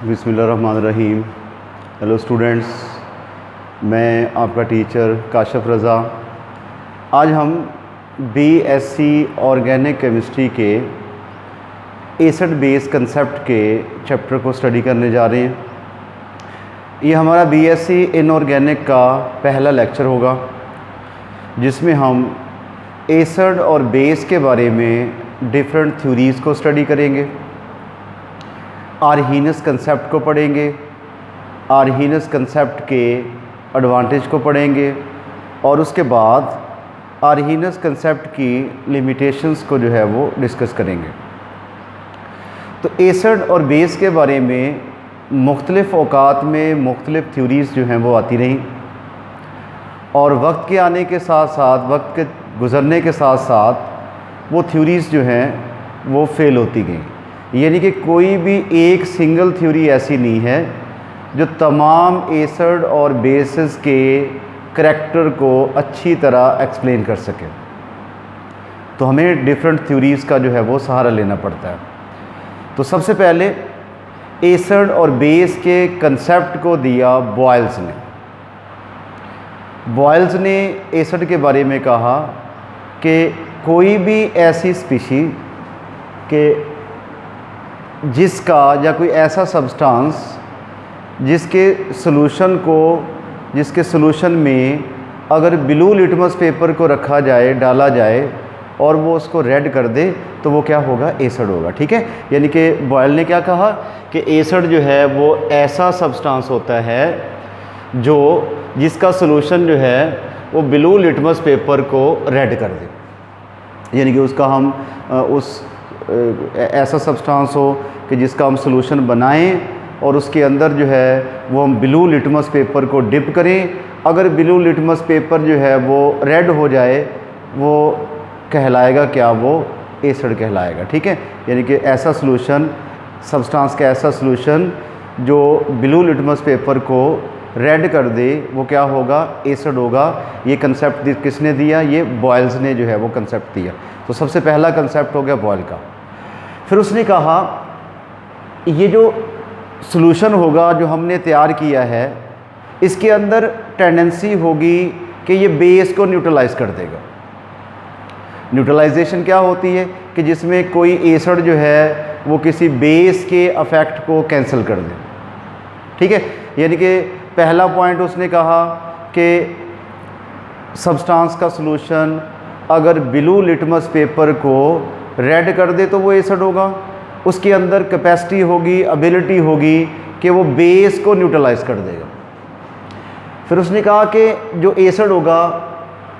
बिस्मिल्लाहिर्रहमानिर्रहीम। Hello students, मैं आपका टीचर काशिफ रज़ा। आज हम बीएससी ऑर्गेनिक केमिस्ट्री के एसिड बेस कंसेप्ट के चैप्टर को स्टडी करने जा रहे हैं। ये हमारा बीएससी इनऑर्गेनिक का पहला लेक्चर होगा, जिसमें हम एसिड और बेस के बारे में डिफरेंट थ्योरीज़ को स्टडी करेंगे। आर्हीनस कंसेप्ट को पढ़ेंगे, आर्हीनस कंसेप्ट के एडवांटेज को पढ़ेंगे और उसके बाद आर्हीनस कंसेप्ट की लिमिटेशंस को जो है वो डिस्कस करेंगे। तो एसिड और बेस के बारे में मुख्तलिफ़ औकात में मुख्तलिफ़ थ्योरीज़ जो हैं वो आती रहीं और वक्त के आने के साथ साथ, वक्त के गुज़रने के साथ साथ वो थ्योरीज़ जो हैं वो फेल होती गई। यानी कि कोई भी एक सिंगल थ्योरी ऐसी नहीं है जो तमाम एसिड और बेसिस के करैक्टर को अच्छी तरह एक्सप्लेन कर सके। तो हमें डिफरेंट थ्योरीज़ का जो है वो सहारा लेना पड़ता है। तो सबसे पहले एसिड और बेस के कंसेप्ट को दिया बॉयल्स ने। बॉयल्स ने एसिड के बारे में कहा कि कोई भी ऐसी स्पीशी के जिसका या कोई ऐसा सब्सटेंस जिसके सॉल्यूशन में अगर ब्लू लिटमस पेपर को रखा जाए, डाला जाए और वो उसको रेड कर दे तो वो क्या होगा? एसिड होगा। ठीक है, यानी कि बॉयल ने क्या कहा कि एसिड जो है वो ऐसा सब्सटेंस होता है जो जिसका सॉल्यूशन जो है वो ब्लू लिटमस पेपर को रेड कर दे। यानी कि उसका हम ऐसा सब्सटेंस हो कि जिसका हम सॉल्यूशन बनाएं और उसके अंदर जो है वो हम ब्लू लिटमस पेपर को डिप करें। अगर ब्लू लिटमस पेपर जो है वो रेड हो जाए वो कहलाएगा क्या? वो एसिड कहलाएगा। ठीक है, यानी कि ऐसा सॉल्यूशन, सब्सटेंस का ऐसा सॉल्यूशन जो ब्लू लिटमस पेपर को रेड कर दे वो क्या होगा? एसिड होगा। ये कंसेप्ट किसने दिया? ये बॉयल्स ने जो है वो कंसेप्ट दिया। तो सबसे पहला कंसेप्ट हो गया बॉयल का। फिर उसने कहा ये जो सॉल्यूशन होगा जो हमने तैयार किया है इसके अंदर टेंडेंसी होगी कि ये बेस को न्यूट्रलाइज कर देगा। न्यूट्रलाइजेशन क्या होती है कि जिसमें कोई एसिड जो है वो किसी बेस के अफेक्ट को कैंसिल कर दे। ठीक है, यानी कि पहला पॉइंट उसने कहा कि सब्सटेंस का सॉल्यूशन अगर ब्लू लिटमस पेपर को रेड कर दे तो वो एसिड होगा। उसके अंदर कैपेसिटी होगी, एबिलिटी होगी कि वो बेस को न्यूट्रलाइज कर देगा। फिर उसने कहा कि जो एसिड होगा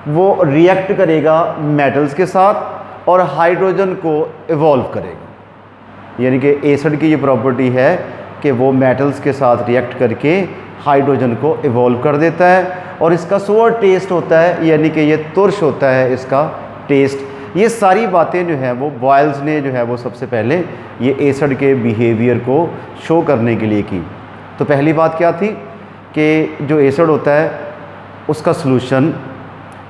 वो रिएक्ट करेगा मेटल्स के साथ और हाइड्रोजन को इवॉल्व करेगा। यानी कि एसिड की ये प्रॉपर्टी है कि वो मेटल्स के साथ रिएक्ट करके हाइड्रोजन को इवॉल्व कर देता है और इसका सोअर टेस्ट होता है, यानी कि ये तुर्श होता है इसका टेस्ट। ये सारी बातें जो हैं वो बॉयल्स ने जो है वो सबसे पहले ये एसिड के बिहेवियर को शो करने के लिए की। तो पहली बात क्या थी कि जो एसिड होता है उसका सॉल्यूशन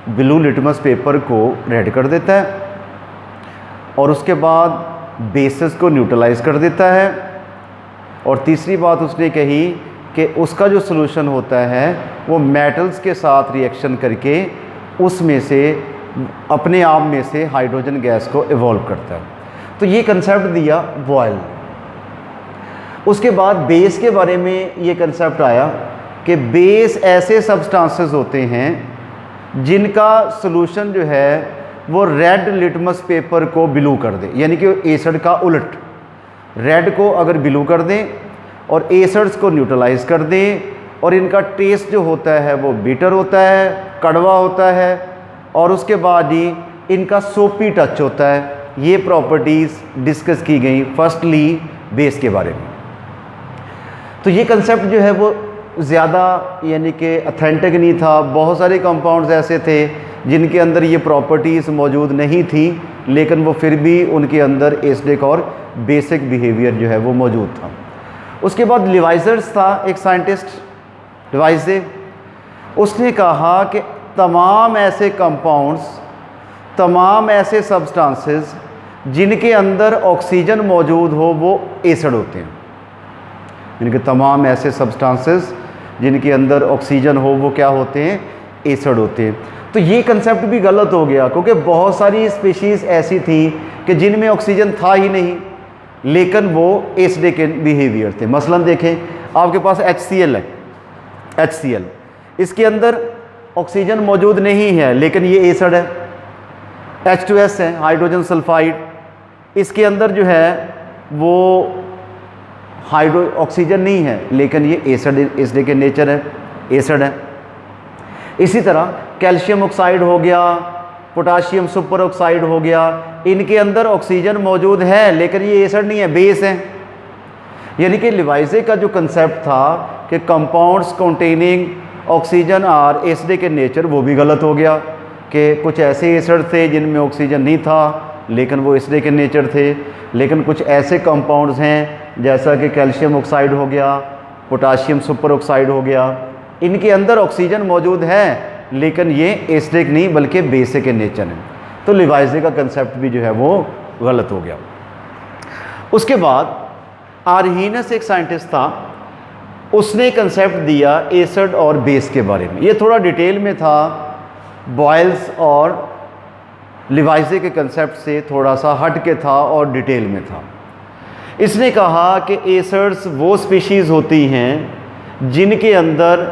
ब्लू लिटमस पेपर को रेड कर देता है और उसके बाद बेसिस को न्यूट्रलाइज कर देता है। और तीसरी बात उसने कही कि उसका जो सॉल्यूशन होता है वो मेटल्स के साथ रिएक्शन करके उसमें से अपने आप में से हाइड्रोजन गैस को इवॉल्व करता है। तो ये कंसेप्ट दिया बॉयल ने। उसके बाद बेस के बारे में ये कंसेप्ट आया कि बेस ऐसे सब्सटेंसेस होते हैं जिनका सॉल्यूशन जो है वो रेड लिटमस पेपर को ब्लू कर दे। यानी कि एसिड का उलट, रेड को अगर ब्लू कर दें और एसिड्स को न्यूट्रलाइज कर दें और इनका टेस्ट जो होता है वो बीटर होता है, कड़वा होता है और उसके बाद ही इनका सोपी टच होता है। ये प्रॉपर्टीज़ डिस्कस की गई फर्स्टली बेस के बारे में। तो ये कंसेप्ट जो है वो ज़्यादा यानी कि ऑथेंटिक नहीं था। बहुत सारे कंपाउंड्स ऐसे थे जिनके अंदर ये प्रॉपर्टीज़ मौजूद नहीं थी, लेकिन वो फिर भी उनके अंदर एसिडिक और बेसिक बिहेवियर जो है वो मौजूद था। उसके बाद लिवाइजर्स था, एक साइंटिस्ट लिवाइजे, उसने कहा कि तमाम ऐसे कंपाउंड्स, तमाम ऐसे सब्सटेंसेस जिनके अंदर ऑक्सीजन मौजूद हो वो एसिड होते हैं। इनके तमाम ऐसे सब्सटेंसेस जिनके अंदर ऑक्सीजन हो वो क्या होते हैं, एसिड होते हैं। तो ये कंसेप्ट भी गलत हो गया, क्योंकि बहुत सारी स्पीशीज़ ऐसी थी कि जिनमें ऑक्सीजन था ही नहीं, लेकिन वो एसिडिक बिहेवियर थे। मसलन देखें, आपके पास HCl है, HCl, इसके अंदर ऑक्सीजन मौजूद नहीं है लेकिन ये एसिड है। H2S है, हाइड्रोजन सल्फाइड, इसके अंदर जो है वो ऑक्सीजन नहीं है लेकिन ये एसिड के नेचर है, एसिड है। इसी तरह कैल्शियम ऑक्साइड हो गया, पोटाशियम सुपर ऑक्साइड हो गया, इनके अंदर ऑक्सीजन मौजूद है लेकिन ये एसिड नहीं है, बेस है। यानी कि लिवाइजे का जो कंसेप्ट था कि compounds containing oxygen are acidic in nature, वो भी गलत हो गया कि कुछ ऐसे एसिड थे जिनमें ऑक्सीजन नहीं था लेकिन वो एसिडिक इन नेचर थे। लेकिन कुछ ऐसे कंपाउंड्स हैं जैसा कि कैल्शियम ऑक्साइड हो गया, पोटाशियम सुपर ऑक्साइड हो गया, इनके अंदर ऑक्सीजन मौजूद है लेकिन ये एसिडिक नहीं बल्कि बेसिक इन नेचर है। तो लिवाइजे का कंसेप्ट भी जो है वो गलत हो गया। उसके बाद आर्हीनस एक साइंटिस्ट था, उसने कंसेप्ट दिया एसिड और बेस के बारे में। ये थोड़ा डिटेल में था, बॉयल्स और लिवाइजे के कंसेप्ट से थोड़ा सा हट के था और डिटेल में था। इसने कहा कि एसिड्स वो स्पीशीज़ होती हैं जिनके अंदर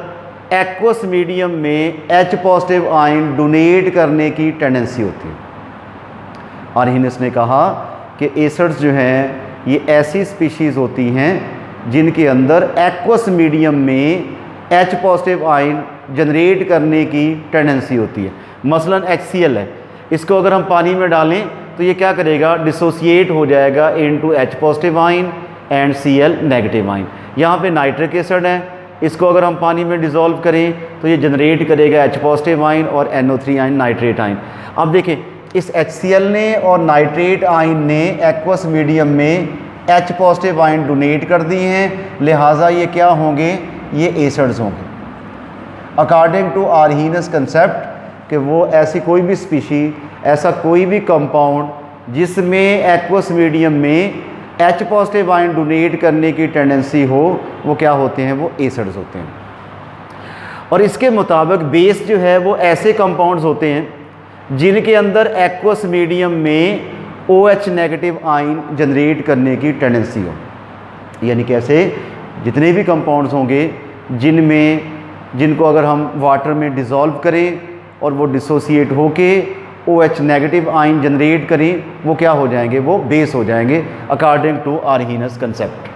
एक्वस मीडियम में H पॉजिटिव आयन डोनेट करने की टेंडेंसी होती है। आर्हीनस ने कहा कि एसिड्स जो हैं ये ऐसी स्पीशीज़ होती हैं जिनके अंदर एक्वस मीडियम में H पॉजिटिव आयन जनरेट करने की टेंडेंसी होती है। मसलन HCl है, इसको अगर हम पानी में डालें तो ये क्या करेगा, डिसोसिएट हो जाएगा into H positive ion and Cl negative ion. यहाँ पे नाइट्रिक एसिड है, इसको अगर हम पानी में डिज़ोल्व करें तो ये जनरेट करेगा H पॉजिटिव आयन और NO3 आयन, नाइट्रेट आयन। अब देखें, इस HCl ने और नाइट्रेट आयन ने एक्वस मीडियम में H पॉजिटिव आयन डोनेट कर दिए हैं, लिहाजा ये क्या होंगे, ये एसिड्स होंगे। अकॉर्डिंग टू आर्हीनस कंसेप्ट कि वो ऐसी कोई भी स्पीशी, ऐसा कोई भी कंपाउंड जिसमें एक्वस मीडियम में H पॉजिटिव आयन डोनेट करने की टेंडेंसी हो, वो क्या होते हैं, वो एसिड्स होते हैं। और इसके मुताबिक बेस जो है वो ऐसे कंपाउंड्स होते हैं जिनके अंदर एक्वस मीडियम में OH नेगेटिव आयन जनरेट करने की टेंडेंसी हो। यानी कैसे, जितने भी कंपाउंड्स होंगे जिनको अगर हम वाटर में डिज़ोल्व करें और वो डिसोसिएट होके OH नेगेटिव आयन जनरेट करें, वो क्या हो जाएंगे, वो बेस हो जाएंगे अकॉर्डिंग टू आर्हीनस कंसेप्ट।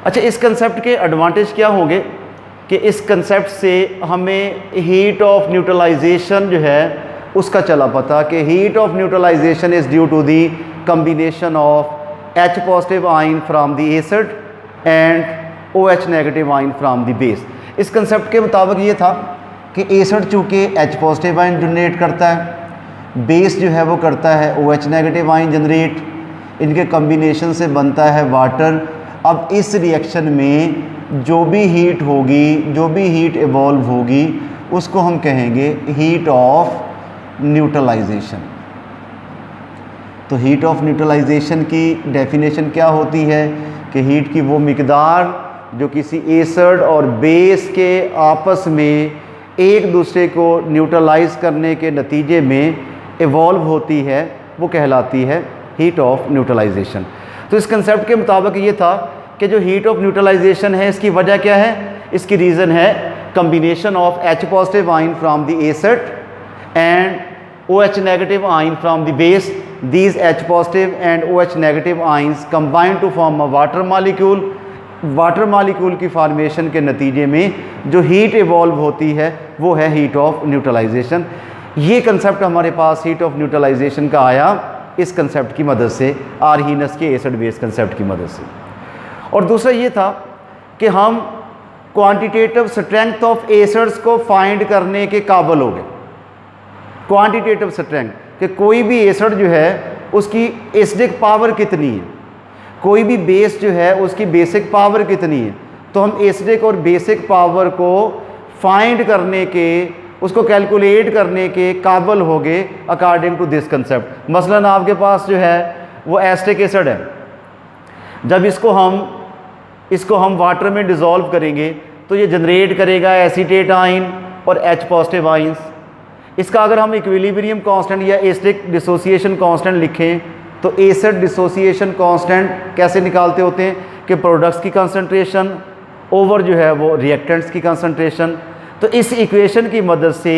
अच्छा, इस कंसेप्ट के एडवांटेज क्या होंगे कि इस कंसेप्ट से हमें हीट ऑफ न्यूट्रलाइजेशन जो है उसका चला पता कि heat of neutralization is due to the combination of H positive ion from the acid and OH negative ion from the base. इस कंसेप्ट के मुताबिक ये था कि एसिड चूँकि H पॉजिटिव आयन जनरेट करता है, बेस जो है वो करता है OH नेगेटिव आयन जनरेट, इनके कम्बिनेशन से बनता है वाटर। अब इस रिएक्शन में जो भी हीट होगी, जो भी हीट इवॉल्व होगी, उसको हम कहेंगे हीट ऑफ न्यूट्रलाइजेशन। तो हीट ऑफ न्यूट्रलाइजेशन की डेफिनेशन क्या होती है कि हीट की वो मिकदार जो किसी एसिड और बेस के आपस में एक दूसरे को न्यूट्रलाइज करने के नतीजे में इवॉल्व होती है, वो कहलाती है हीट ऑफ न्यूट्रलाइजेशन। तो इस कंसेप्ट के मुताबिक ये था कि जो हीट ऑफ न्यूट्रलाइजेशन है इसकी वजह क्या है, इसकी रीज़न है combination of H positive ion from the acid and OH negative ion from the base. These H positive and OH negative ions combine to form a water molecule. Water molecule की formation के नतीजे में जो heat evolve होती है वो है heat of neutralisation. ये कंसेप्ट हमारे पास हीट ऑफ न्यूट्रलाइजेशन का आया इस कंसेप्ट की मदद से, आर्हीनस के एसिड बेस कंसेप्ट की मदद से। और दूसरा ये था कि हम क्वांटिटेटिव स्ट्रेंथ ऑफ एसिड्स को फाइंड करने के काबिल हो गए। क्वांटिटेटिव स्ट्रेंथ कि कोई भी एसिड जो है उसकी एसिडिक पावर कितनी है, कोई भी बेस जो है उसकी बेसिक पावर कितनी है। तो हम एसिडिक और बेसिक पावर को फाइंड करने के, उसको कैलकुलेट करने के काबिल हो गए अकॉर्डिंग टू दिस कंसेप्ट। मसलन आपके पास जो है वो एसिटिक एसिड है, जब इसको हम इसको हम वाटर में डिज़ोल्व करेंगे तो ये जनरेट करेगा एसीटेट आइन और H पॉजिटिव आइंस। इसका अगर हम इक्विलिब्रियम कांस्टेंट या एसिडिक डिसोसिएशन कांस्टेंट लिखें तो एसिड डिसोसिएशन कांस्टेंट कैसे निकालते होते हैं कि प्रोडक्ट्स की कंसंट्रेशन ओवर जो है वो रिएक्टेंट्स की कंसंट्रेशन। तो इस इक्वेशन की मदद से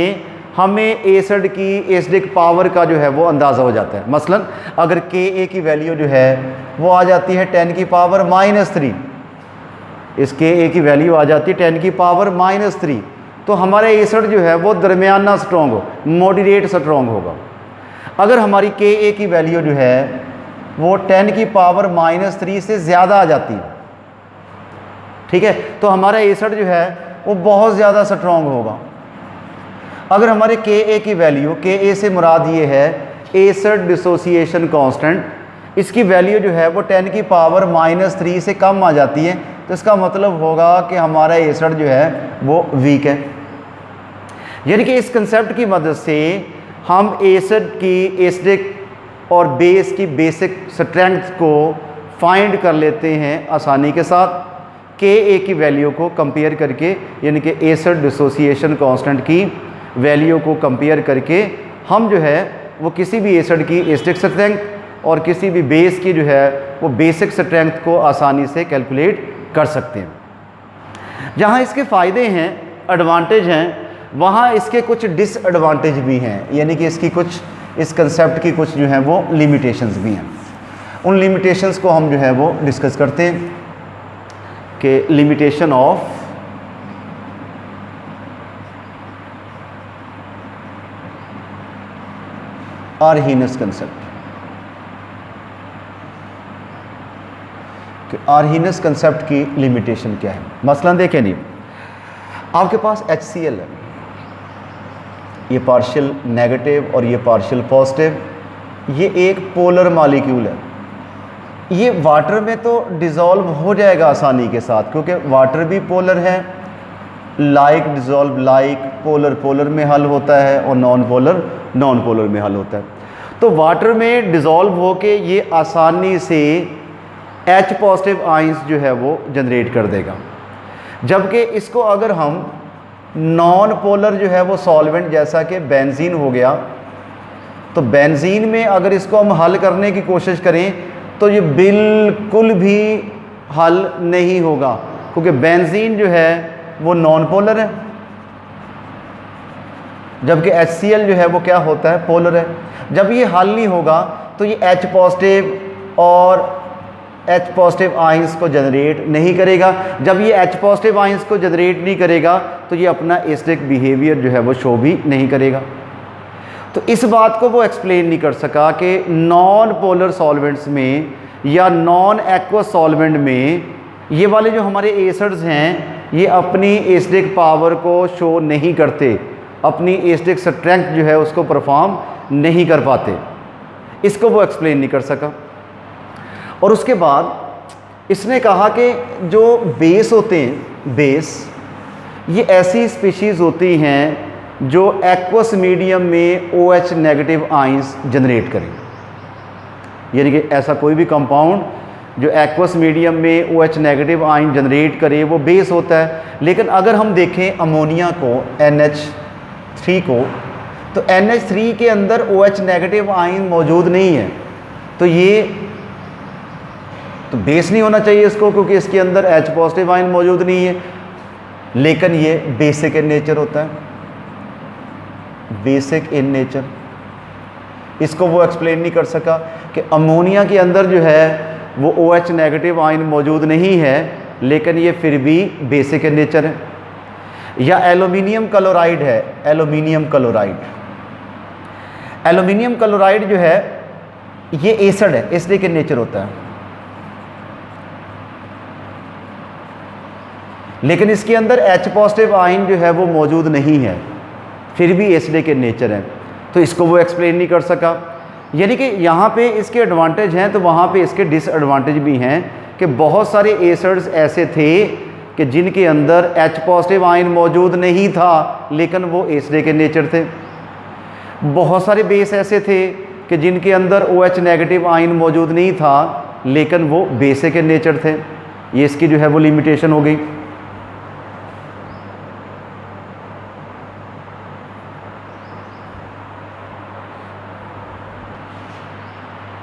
हमें एसिड की एसिडिक पावर का जो है वो अंदाज़ा हो जाता है। मसलन अगर Ka की वैल्यू जो है वो आ जाती है 10 की पावर -3, इस Ka की वैल्यू आ जाती है 10 की पावर -3, तो हमारा एसिड जो है वो दरमियाना स्ट्रॉन्ग हो, मॉडरेट स्ट्रॉन्ग होगा। अगर हमारी Ka की वैल्यू जो है वो 10 की पावर -3 से ज़्यादा आ जाती है, ठीक है, तो हमारा एसिड जो है वो बहुत ज़्यादा स्ट्रॉन्ग होगा। अगर हमारे Ka की वैल्यू, Ka से मुराद ये है एसिड डिसोसिएशन कांस्टेंट, इसकी वैल्यू जो है वो 10 की पावर -3 से कम आ जाती है, तो इसका मतलब होगा कि हमारा एसिड जो है वो वीक है। यानी कि इस कंसेप्ट की मदद से हम एसिड की एसिडिक और बेस की बेसिक स्ट्रेंथ को फाइंड कर लेते हैं आसानी के साथ Ka की वैल्यू को कंपेयर करके, यानी कि एसिड डिसोसिएशन कांस्टेंट की वैल्यू को कंपेयर करके हम जो है वो किसी भी एसिड की एसिडिक स्ट्रेंथ और किसी भी बेस की जो है वो बेसिक स्ट्रेंथ को आसानी से कैलकुलेट कर सकते हैं। जहाँ इसके फ़ायदे हैं, एडवांटेज हैं, वहाँ इसके कुछ डिसएडवांटेज भी हैं, यानी कि इसकी कुछ, इस कंसेप्ट की कुछ जो है वो लिमिटेशंस भी हैं। उन लिमिटेशंस को हम जो है वो डिस्कस करते हैं कि लिमिटेशन ऑफ आर्हीनस कंसेप्ट। कि आर्हीनस कंसेप्ट की लिमिटेशन क्या है। मसलन देखें, नहीं आपके पास HCl है, ये पार्शियल नेगेटिव और ये पार्शियल पॉजिटिव, ये एक पोलर मॉलिक्यूल है। ये वाटर में तो डिज़ोल्व हो जाएगा आसानी के साथ, क्योंकि वाटर भी पोलर है, like dissolve like, polar polar में हल होता है और नॉन पोलर नॉन पोलर में हल होता है। तो वाटर में डिज़ोल्व होके ये आसानी से H पॉजिटिव आइंस जो है वो जनरेट कर देगा। जबकि इसको अगर हम नॉन पोलर जो है वो सॉल्वेंट, जैसा कि बेंजीन हो गया, तो बेंजीन में अगर इसको हम हल करने की कोशिश करें तो ये बिल्कुल भी हल नहीं होगा, क्योंकि बेंजीन जो है वो नॉन पोलर है, जबकि HCl जो है वो क्या होता है, पोलर है। जब ये हल नहीं होगा तो ये H पॉजिटिव और H पॉजिटिव आइंस को जनरेट नहीं करेगा। जब ये H पॉजिटिव आइंस को जनरेट नहीं करेगा तो ये अपना एसिडिक बिहेवियर जो है वो शो भी नहीं करेगा। तो इस बात को वो एक्सप्लेन नहीं कर सका कि नॉन पोलर सॉल्वेंट्स में या नॉन एक्वस सॉल्वेंट में ये वाले जो हमारे एसिड्स हैं ये अपनी एसिडिक पावर को शो नहीं करते, अपनी एसिडिक स्ट्रेंथ जो है उसको परफॉर्म नहीं कर पाते। इसको वो एक्सप्लेन नहीं कर सका। और उसके बाद इसने कहा कि जो बेस होते हैं, बेस ये ऐसी स्पीशीज़ होती हैं जो एक्वस मीडियम में OH नेगेटिव आइंस जनरेट करें। यानी कि ऐसा कोई भी कंपाउंड जो एक्वस मीडियम में OH नेगेटिव आइन जनरेट करे वो बेस होता है। लेकिन अगर हम देखें अमोनिया को, NH3 को, तो NH3 के अंदर OH नेगेटिव आइन मौजूद नहीं है, तो ये तो बेस नहीं होना चाहिए इसको, क्योंकि इसके अंदर H पॉजिटिव आइन मौजूद नहीं है। लेकिन ये बेसिक इन नेचर होता है, बेसिक इन नेचर। इसको वो एक्सप्लेन नहीं कर सका कि अमोनिया के अंदर जो है वो OH नेगेटिव आइन मौजूद नहीं है, लेकिन ये फिर भी बेसिक इन नेचर है। या एल्यूमिनियम क्लोराइड है, एल्यूमिनियम क्लोराइड, एल्यूमिनियम क्लोराइड जो है ये एसिड है, एसिडिक इन नेचर होता है, लेकिन इसके अंदर H पॉजिटिव आइन जो है वो मौजूद नहीं है, फिर भी एसिडिक इन नेचर है। तो इसको वो एक्सप्लेन नहीं कर सका। यानी कि यहाँ पे इसके एडवांटेज हैं तो वहाँ पे इसके डिसएडवांटेज भी हैं कि बहुत सारे एसिड्स ऐसे थे कि जिनके अंदर H पॉजिटिव आइन मौजूद नहीं था, लेकिन वो एसिडिक इन नेचर थे। बहुत सारे बेस ऐसे थे कि जिनके अंदर OH नेगेटिव आइन मौजूद नहीं था, लेकिन वो बेसिक इन नेचर थे। ये इसकी जो है वो लिमिटेशन हो गई।